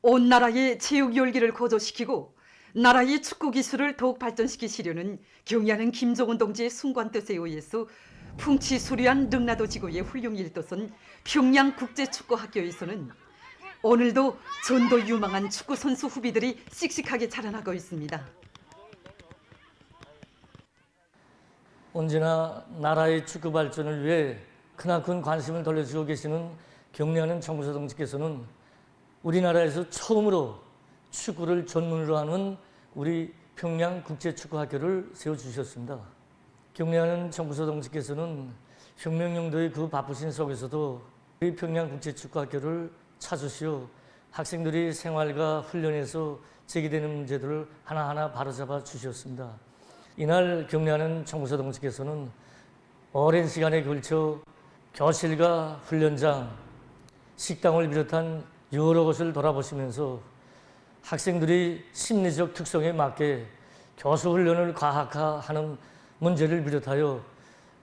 온 나라의 체육 열기를 고조시키고 나라의 축구 기술을 더욱 발전시키시려는 경의하는 김정은 동지의 순고한 뜻에 의해서 풍치수려한 능라도 지구의 훌륭 일도선 평양국제축구학교에서는 오늘도 전도 유망한 축구 선수 후비들이 씩씩하게 자라나고 있습니다. 언제나 나라의 축구 발전을 위해 크나큰 관심을 돌려주고 계시는 경례하는 정부사 동지께서는 우리나라에서 처음으로 축구를 전문으로 하는 우리 평양국제축구학교를 세워주셨습니다. 경례하는 정부사 동지께서는 혁명용도의 그 바쁘신 속에서도 우리 평양국제축구학교를 찾으시어 학생들이 생활과 훈련에서 제기되는 문제들을 하나하나 바로잡아 주셨습니다. 이날 경례하는 정부사 동지께서는 오랜 시간에 걸쳐 교실과 훈련장, 식당을 비롯한 여러 곳을 돌아보시면서 학생들이 심리적 특성에 맞게 교수 훈련을 과학화하는 문제를 비롯하여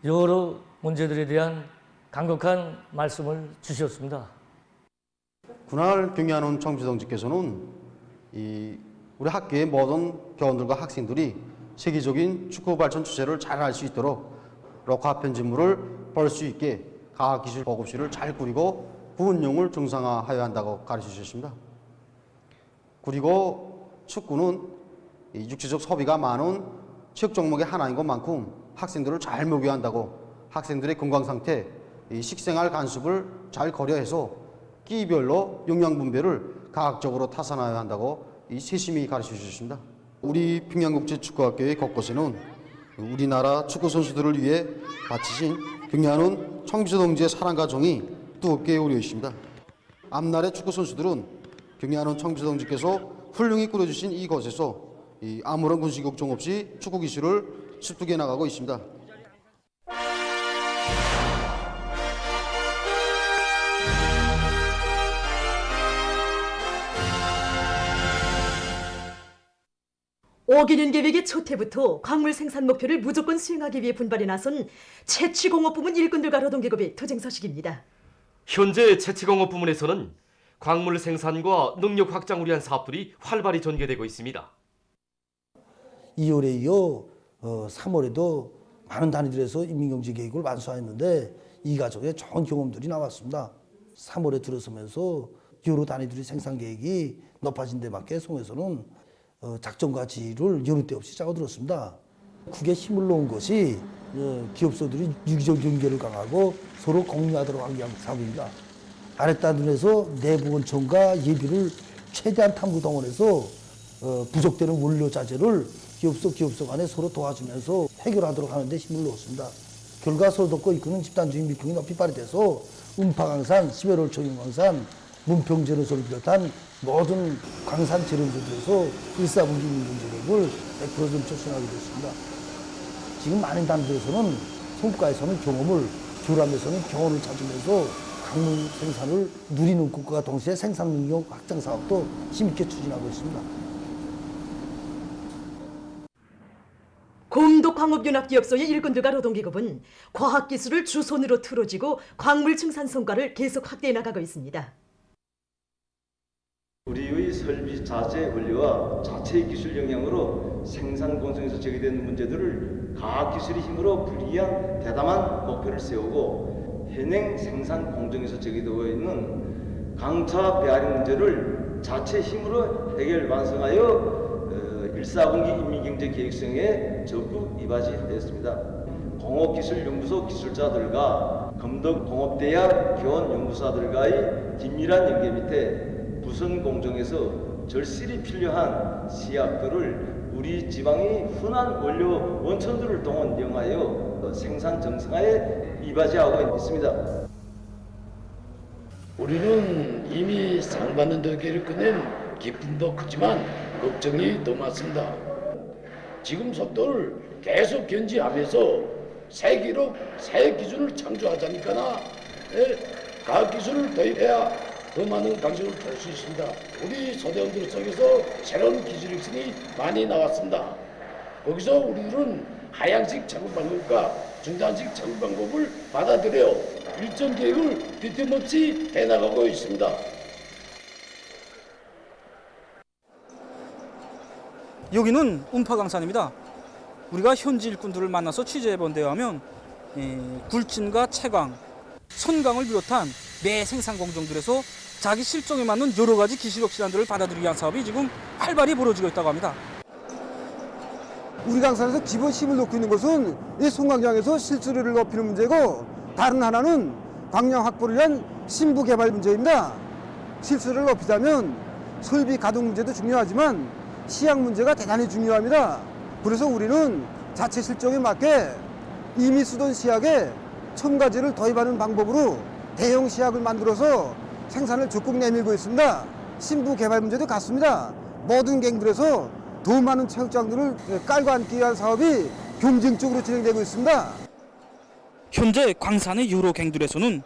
여러 문제들에 대한 간곡한 말씀을 주셨습니다. 그날 경의하는 정부사 동지께서는 우리 학교의 모든 교원들과 학생들이 세계적인 축구 발전 추세를 잘 알 수 있도록 녹화 편집물을 볼 수 있게 과학기술 보급실을 잘 꾸리고 구원용을 정상화하여야 한다고 가르쳐 주셨습니다. 그리고 축구는 육체적 소비가 많은 체육 종목의 하나인 것만큼 학생들을 잘 먹여야 한다고 학생들의 건강 상태, 식생활 간섭을 잘 고려해서 끼별로 영양 분배를 과학적으로 타산하여야 한다고 세심히 가르쳐 주셨습니다. 우리 평양국제축구학교의 곳곳에는 우리나라 축구 선수들을 위해 바치신 경의하는 청비서 동지의 사랑과 정이 뜨겁게 우려 있습니다. 앞날의 축구 선수들은 경의하는 청비서 동지께서 훌륭히 꾸려주신 이곳에서 아무런 군시 걱정 없이 축구 기술을 습득해 나가고 있습니다. 오기년 계획의 첫 해부터 광물 생산 목표를 무조건 수행하기 위해 분발에 나선 채취공업부문 일꾼들과 노동계급의 투쟁 소식입니다. 현재 채취공업 부문에서는 광물 생산과 능력 확장을 위한 사업들이 활발히 전개되고 있습니다. 2월에 이어 3월에도 많은 단위들에서 인민경제 계획을 완수하였는데 이 과정에 좋은 경험들이 나왔습니다. 3월에 들어서면서 여러 단위들의 생산 계획이 높아진 데 맞게 송에서는 작전과 지휘를 여느 때 없이 짜고들었습니다. 국에 힘을 놓은 것이 기업소들이 유기적 연계를 강화하고 서로 공유하도록 하기 위한 사업입니다. 아랫단에서 내부 원천과 예비를 최대한 탐구 동원해서 부족되는 원료 자재를 기업소 간에 서로 도와주면서 해결하도록 하는 데 힘을 넣었습니다. 결과 서로 돕고 이끄는 집단주의 밀통이 높이 발휘돼서 음파강산, 시베롤 청윤광산, 문평제로소를 비롯한 모든 광산 재련소들에서 1사분기 인공제력을 100% 접수하게 됐습니다. 지금 많은 단들에서는 성과에서는 경험을, 교람에서는 경험을 찾으면서 광물 생산을 누리는 국가가 동시에 생산 능력 확장 사업도 힘있게 추진하고 있습니다. 공동광업연합기업소의 일꾼들과 노동계급은 과학기술을 주손으로 틀어쥐고 광물 증산 성과를 계속 확대해 나가고 있습니다. 우리의 설비 자재 원료와 자체의 기술 영향으로 생산 공정에서 제기되는 문제들을 과학기술의 힘으로 불이한 대담한 목표를 세우고 현행 생산 공정에서 제기되고 있는 강차 배아리 문제를 자체 힘으로 해결 완성하여 1사분기 인민경제계획성에 적극 이바지하였습니다. 공업기술연구소 기술자들과 검덕공업대학 교원연구사들과의 긴밀한 연계 밑에 부선 공정에서 절실히 필요한 시약들을 우리 지방의 흔한 원료 원천들을 동원하여 생산 정상화에 이바지하고 있습니다. 우리는 이미 상반년 도기를 끝낸 기쁨도 크지만 걱정이 더 많습니다. 지금 속도를 계속 견지하면서 새 기록, 새 기준을 창조하자니까나 과학기술을 도입해야 더 많은 강적을 볼 수 있습니다. 우리 소대원들 속에서 새로운 기술혁신이 많이 나왔습니다. 거기서 우리들은 하향식 작업 방법과 중단식 작업 방법을 받아들여 일정 계획을 뒤틈없이 해나가고 있습니다. 여기는 운파강산입니다. 우리가 현지 일꾼들을 만나서 취재해본 데 하면 굴진과 채광, 손광을 비롯한 매 생산 공정들에서 자기 실종에 맞는 여러 가지 기술력 실험들을 받아들이기 위한 사업이 지금 활발히 벌어지고 있다고 합니다. 우리 강산에서 기본 힘을 놓고 있는 것은 이 송광장에서 실수율을 높이는 문제고, 다른 하나는 광량 확보를 위한 신부 개발 문제입니다. 실수를 높이자면 설비 가동 문제도 중요하지만 시약 문제가 대단히 중요합니다. 그래서 우리는 자체 실종에 맞게 이미 쓰던 시약에 첨가제를 도입하는 방법으로 대형 시약을 만들어서 생산을 적극 내밀고 있습니다. 신부 개발 문제도 같습니다. 모든 갱들에서 더 많은 체육장들을 깔고 앉기 위한 사업이 경쟁적으로 진행되고 있습니다. 현재 광산의 여러 갱들에서는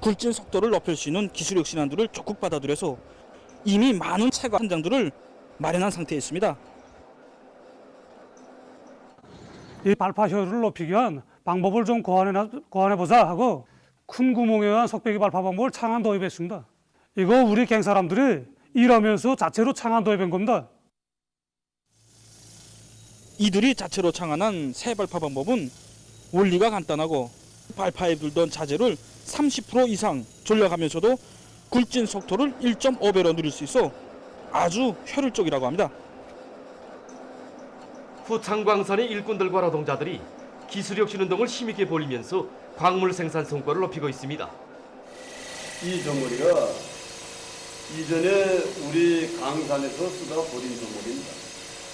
굴진 속도를 높일 수 있는 기술력 신안들을 적극 받아들여서 이미 많은 채광 현장들을 마련한 상태에 있습니다. 이 발파 효율을 높이기 위한 방법을 좀 고안해보자 하고 큰 구멍에 의한 석배기 발파 방법을 창안 도입했습니다. 이거 우리 갱 사람들이 일하면서 자체로 창안 도입한 겁니다. 이들이 자체로 창안한 새 발파 방법은 원리가 간단하고 발파에 들던 자재를 30% 이상 절약하면서도 굴진 속도를 1.5배로 늘릴 수 있어 아주 효율적이라고 합니다. 후창광산의 일꾼들과 노동자들이 기술혁신 운동을 힘있게 벌이면서 광물 생산 성과를 높이고 있습니다. 이 조물이가 이전에 우리 강산에서 쓰다 버린 조물입니다.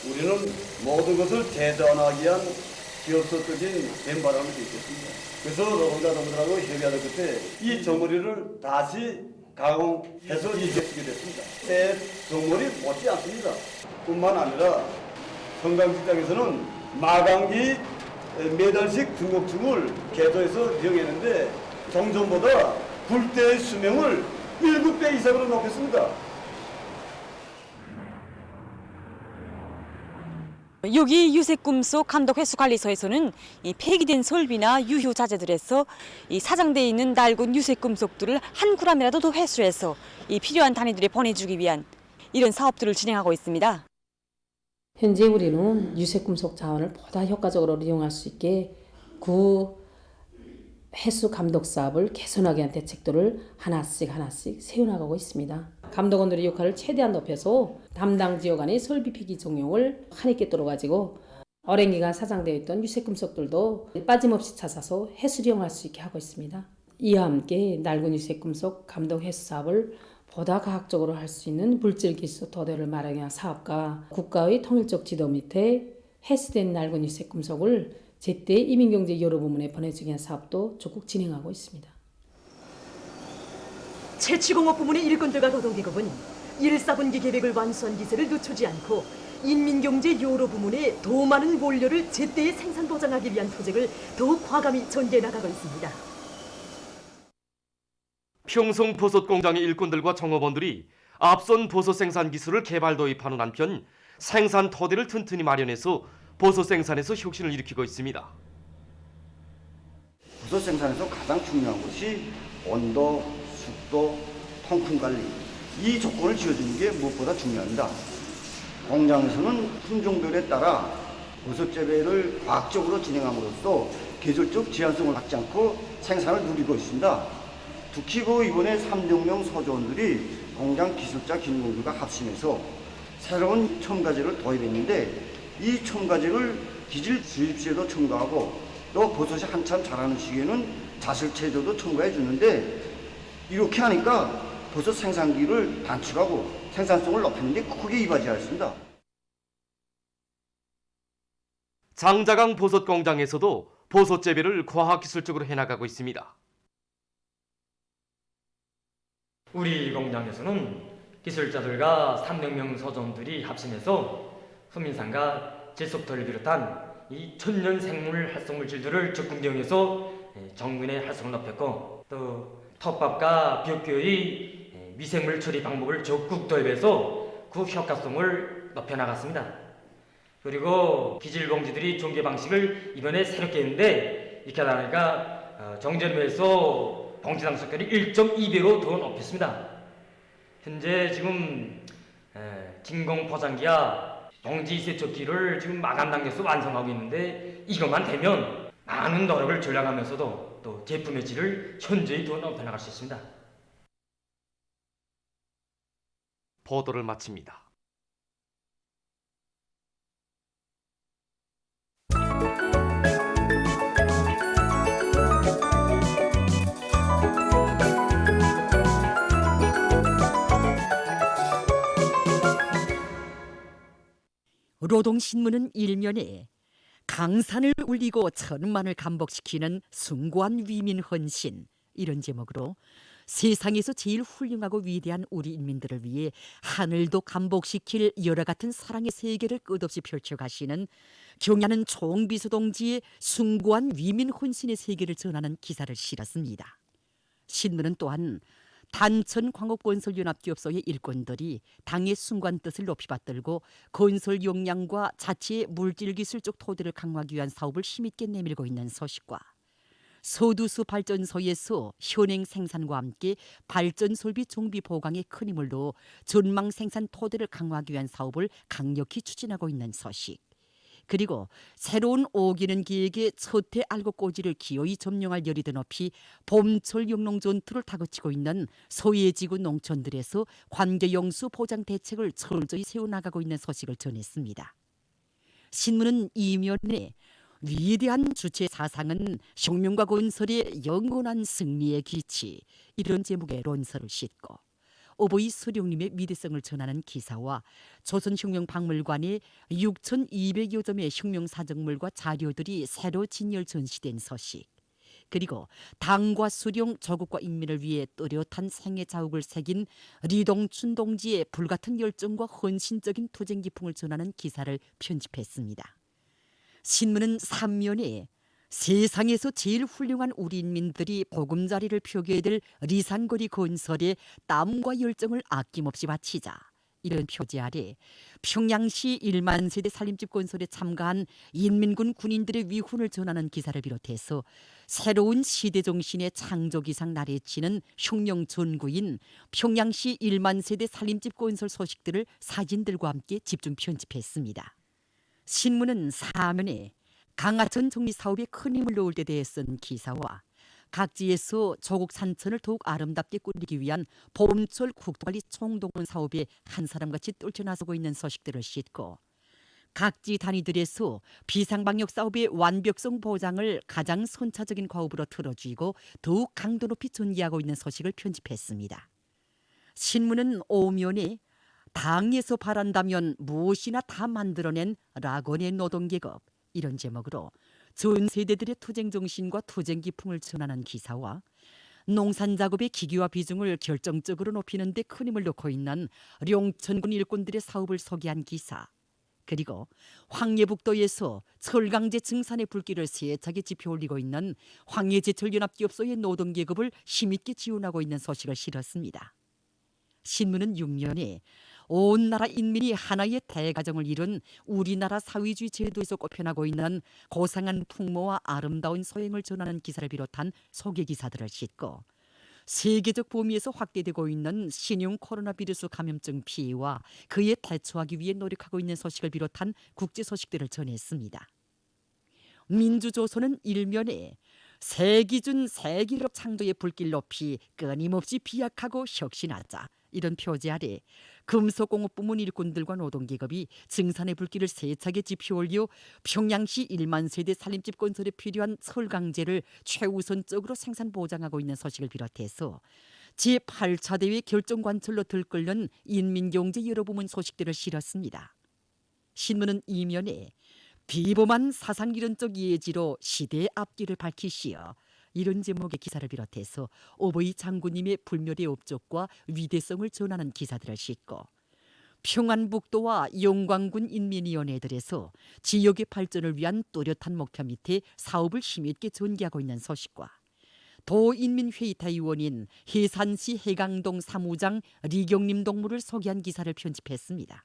우리는 모든 것을 재단하기 위한 기업소적인 왼바람을 있겠습니다. 그래서 노동자들하고 협의하는 끝에 이 조물이를 다시 가공해서 이제 쓰게 됐습니다. 새 조물이 못지 않습니다. 뿐만 아니라 성강시장에서는 마감기 매달식 중곡충을 개조해서 이용했는데 정전보다 굴대의 수명을 7배 이상으로 높였습니다. 여기 유색금속 감독회수관리소에서는 이 폐기된 설비나 유효 자재들에서 이 사장되어 있는 낡은 유색금속들을 한 g이라도 더 회수해서 이 필요한 단위들에 보내주기 위한 이런 사업들을 진행하고 있습니다. 현재 우리는 유색금속 자원을 보다 효과적으로 이용할 수 있게 구 회수 감독 사업을 개선하기 위한 대책들을 하나씩 세워나가고 있습니다. 감독원들의 역할을 최대한 높여서 담당 지역 간의 설비 폐기 종용을 한있게 뚫어가지고 오랜 기간 사장되어 있던 유색금속들도 빠짐없이 찾아서 회수를 이용할 수 있게 하고 있습니다. 이와 함께 낡은 유색금속 감독 회수 사업을 보다 과학적으로 할 수 있는 물질기술 토대를 마련하기 위한 사업과 국가의 통일적 지도 밑에 회수된 낡은 유색금속을 제때 이민경제 여러 부문에 보내주기 위한 사업도 적극 진행하고 있습니다. 채취공업 부문의 일꾼들과 노동계급은 1·4분기 계획을 완수한 기세를 늦추지 않고 인민경제 여러 부문에 더 많은 원료를 제때에 생산 보장하기 위한 토직을 더욱 과감히 전개해 나가고 있습니다. 평성 버섯 공장의 일꾼들과 종업원들이 앞선 버섯 생산 기술을 개발 도입하는 한편 생산 토대를 튼튼히 마련해서 버섯 생산에서 혁신을 일으키고 있습니다. 버섯 생산에서 가장 중요한 것이 온도, 습도, 통풍 관리, 이 조건을 지어주는 게 무엇보다 중요합니다. 공장에서는 품종별에 따라 버섯 재배를 과학적으로 진행함으로써 계절적 제한성을 갖지 않고 생산을 누리고 있습니다. 특히 이번에 300명 소조원들이 공장 기술자 기능공들과 합심해서 새로운 첨가제를 도입했는데 이 첨가제를 기질 주입시에도 첨가하고 또 버섯이 한참 자라는 시기에는 자실체조도 첨가해 주는데 이렇게 하니까 버섯 생산기를 단축하고 생산성을 높이는 데 크게 이바지하였습니다. 장자강 버섯 공장에서도 버섯 재배를 과학기술적으로 해나가고 있습니다. 우리 공장에서는 기술자들과 300명 소종들이 합심해서 수민산과 질소토를 비롯한 이 천연 생물 활성 물질들을 적극 이용해서 정근의 활성을 높였고 또 텃밥과 비옥교의 미생물 처리 방법을 적극 도입해서 그 효과성을 높여나갔습니다. 그리고 기질봉지들이 종계 방식을 이번에 새롭게 했는데 이렇게 하니까 정제림에서 봉지당 속결이 1.2배로 더 높였습니다. 현재 지금 진공 포장기와 동지 세척기를 지금 마감 단계에서 완성하고 있는데 이것만 되면 많은 노력을 절약하면서도 또 제품의 질을 현저히 더 높여나갈 수 있습니다. 보도를 마칩니다. 노동신문은 일면에 강산을 울리고 천만을 감복시키는 숭고한 위민 헌신, 이런 제목으로 세상에서 제일 훌륭하고 위대한 우리 인민들을 위해 하늘도 감복시킬 여러 같은 사랑의 세계를 끝없이 펼쳐가시는 경야는 총비서 동지의 숭고한 위민 헌신의 세계를 전하는 기사를 실었습니다. 신문은 또한 단천광업건설연합기업소의 일꾼들이 당의 순간 뜻을 높이 받들고 건설 역량과 자치의 물질기술 쪽 토대를 강화하기 위한 사업을 힘있게 내밀고 있는 소식과 서두수 발전소에서 현행 생산과 함께 발전 설비 정비 보강에 큰 힘을 넣어 전망 생산 토대를 강화하기 위한 사업을 강력히 추진하고 있는 소식, 그리고 새로운 오기는 기획의 첫해 알곡꼬지를 기어이 점령할 열이 더 높이 봄철 영농 전투를 다그치고 있는 소외지구 농촌들에서 관계용수 보장 대책을 철저히 세워나가고 있는 소식을 전했습니다. 신문은 이면에 위대한 주체 사상은 혁명과 건설의 영원한 승리의 기치, 이런 제목의 논설을 싣고 오보이 수령님의 미대성을 전하는 기사와 조선혁명박물관에 6,200여 점의 혁명사적물과 자료들이 새로 진열 전시된 소식, 그리고 당과 수령, 조국과 인민을 위해 뚜렷한 생애 자욱을 새긴 리동춘 동지의 불같은 열정과 헌신적인 투쟁 기풍을 전하는 기사를 편집했습니다. 신문은 3면에 세상에서 제일 훌륭한 우리 인민들이 보금자리를 표기해야 될 리산거리 건설에 땀과 열정을 아낌없이 바치자, 이런 표지 아래 평양시 1만 세대 살림집 건설에 참가한 인민군 군인들의 위훈을 전하는 기사를 비롯해서 새로운 시대 정신의 창조기상 나래치는 혁명 전구인 평양시 1만 세대 살림집 건설 소식들을 사진들과 함께 집중 편집했습니다. 신문은 4면에 강하천 정리 사업에 큰 힘을 놓을 데 대해 쓴 기사와 각지에서 조국 산천을 더욱 아름답게 꾸리기 위한 봄철 국토관리 총동원 사업에 한 사람같이 떨쳐나서고 있는 소식들을 싣고 각지 단위들에서 비상방역 사업의 완벽성 보장을 가장 선차적인 과업으로 틀어쥐고 더욱 강도 높이 전개하고 있는 소식을 편집했습니다. 신문은 5면에 당에서 바란다면 무엇이나 다 만들어낸 락원의 노동계급, 이런 제목으로 전 세대들의 투쟁 정신과 투쟁 기풍을 전하는 기사와 농산 작업의 기기화 비중을 결정적으로 높이는 데 큰 힘을 놓고 있는 룡천군 일꾼들의 사업을 소개한 기사, 그리고 황해북도에서 철강제 증산의 불길을 세차게 지펴 올리고 있는 황해제철연합기업소의 노동계급을 힘있게 지원하고 있는 소식을 실었습니다. 신문은 6면에 온 나라 인민이 하나의 대가정을 이룬 우리나라 사회주의 제도에서 꼽혀나고 있는 고상한 풍모와 아름다운 소행을 전하는 기사를 비롯한 소개 기사들을 싣고 세계적 범위에서 확대되고 있는 신형 코로나 바이러스 감염증 피해와 그에 대처하기 위해 노력하고 있는 소식을 비롯한 국제 소식들을 전했습니다. 민주조선은 1면에 세기준 세기력 창조의 불길 높이 끊임없이 비약하고 혁신하자, 이런 표지 아래 금속공업부문 일꾼들과 노동계급이 증산의 불길을 세차게 지펴올려 평양시 1만 세대 살림집 건설에 필요한 철강제를 최우선적으로 생산 보장하고 있는 소식을 비롯해서 제8차 대회 결정관철로 들끓는 인민경제 여러 부문 소식들을 실었습니다. 신문은 이면에 비범한 사상이론적 예지로 시대의 앞길을 밝히시어, 이런 제목의 기사를 비롯해서 오보이 장군님의 불멸의 업적과 위대성을 전하는 기사들을 싣고 평안북도와 영광군 인민위원회들에서 지역의 발전을 위한 뚜렷한 목표 밑에 사업을 힘있게 전개하고 있는 소식과 도인민회의타위원인 해산시 해강동 사무장 리경림 동무를 소개한 기사를 편집했습니다.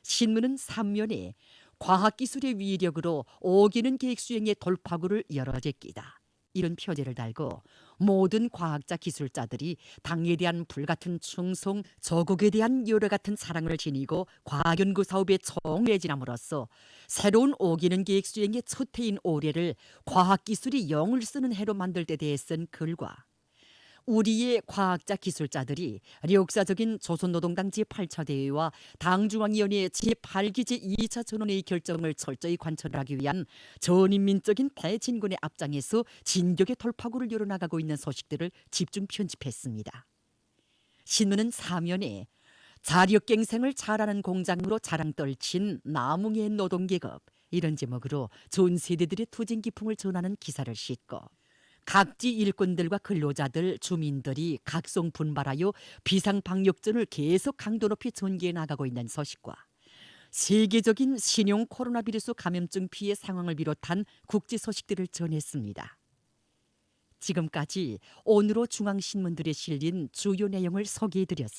신문은 3면에 과학기술의 위력으로 오기는 계획 수행의 돌파구를 열어제끼다, 이런 표제를 달고 모든 과학자 기술자들이 당에 대한 불같은 충성, 조국에 대한 요래 같은 사랑을 지니고 과학연구 사업에 총매진함으로써 새로운 5기년 계획 수행의 첫 해인 올해를 과학기술이 영을 쓰는 해로 만들 데 대해 쓴 글과 우리의 과학자 기술자들이 역사적인 조선노동당 제8차 대회와 당중앙위원회 제8기제 2차 전원회의 결정을 철저히 관철하기 위한 전인민적인 대진군의 앞장에서 진격의 돌파구를 열어나가고 있는 소식들을 집중 편집했습니다. 신문은 사면에 자력갱생을 잘하는 공장으로 자랑 떨친 남웅의 노동계급 이런 제목으로 전 세대들의 투쟁 기풍을 전하는 기사를 싣고 각지 일꾼들과 근로자들, 주민들이 각성 분발하여 비상방역전을 계속 강도 높이 전개해 나가고 있는 소식과 세계적인 신형 코로나 바이러스 감염증 피해 상황을 비롯한 국제 소식들을 전했습니다. 지금까지 오늘호 중앙신문들에 실린 주요 내용을 소개해드렸습니다.